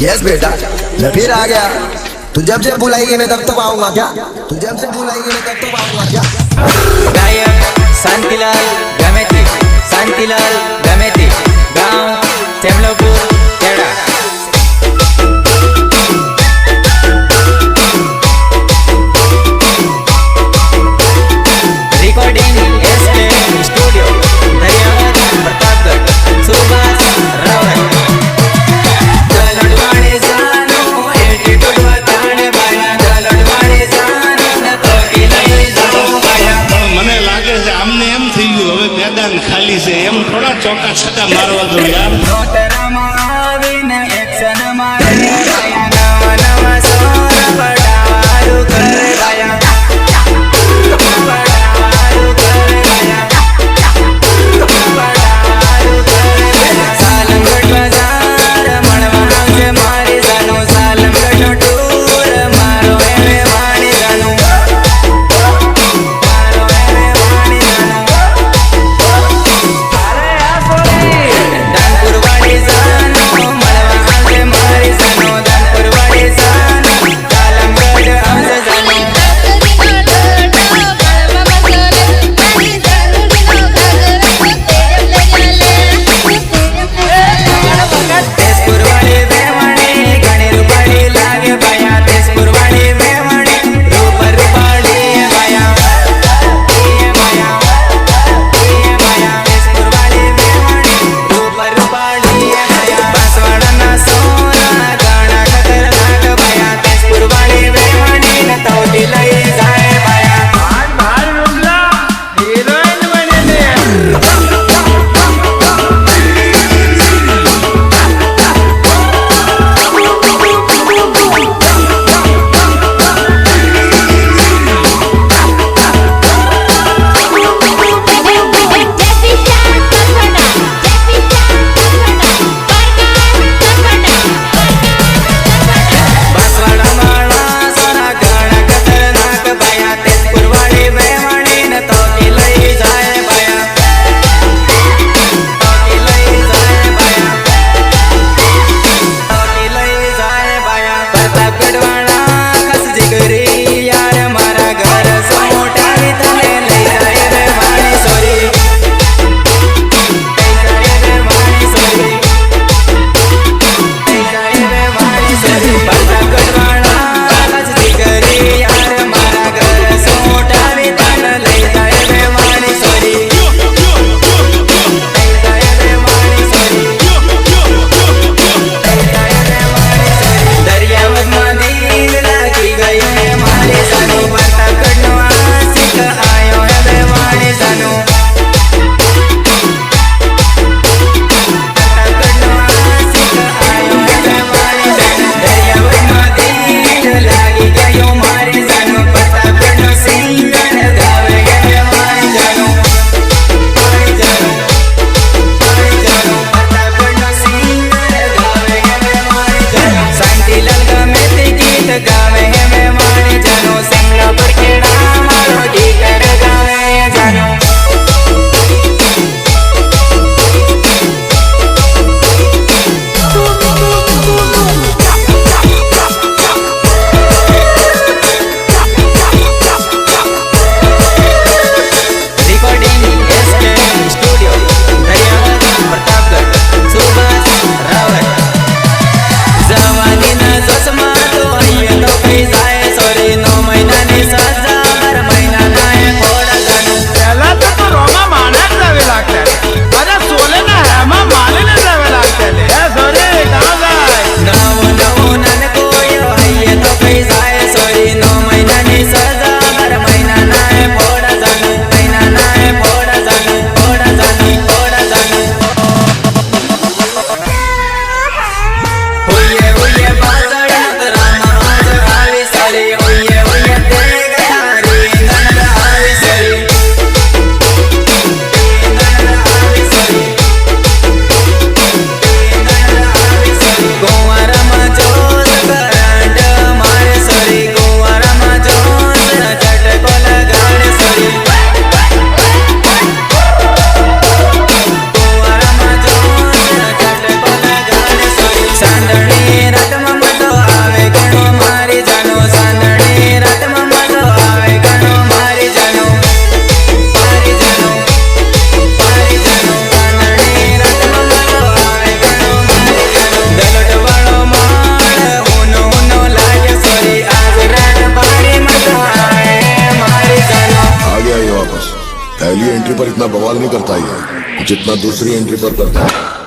Yes बेटा, मैं फिर आ गया। तू जब से बुलाएगी मैं तब तो आऊंगा क्या? तू जब से बुलाएगी मैं तब तो आऊंगा क्या? गायक शांतिलाल गमेती, शांतिलाल गमेती, गांव तेमलोपुर तेड़ा। Recording S K studio Dariyawad Pratapgarh. Subhash Rawat दलडवाड़े जानो एटीट्यूड बताने बाया, दलडवाड़े जानो न तो किलाई जाओ बाया। મને લાગે છે આમને એમ થઈ ગયું હવે મેદાન ખાલી છે, એમ થોડા ચોકા છક્કા મારવા દો યાર. નોતરામાં આવીને એક્શન મારે બાયા, નવા નવા સોર પડાવાળું કરે બાયા, પડાવાળું કરે બાયા, પડાવાળું કરે બાયા. સાલમગઢ બજાર મળવા આવજે મારી જાનું, સાલમગઢનો ટૂર મારો એને વાણી જાનું, મારો એને વાણી જાનું. ડાનપુર વાળી જાનો મળવા આવજે મારી જાનો, नहीं करता ये जितना दूसरी एंट्री पर करता है।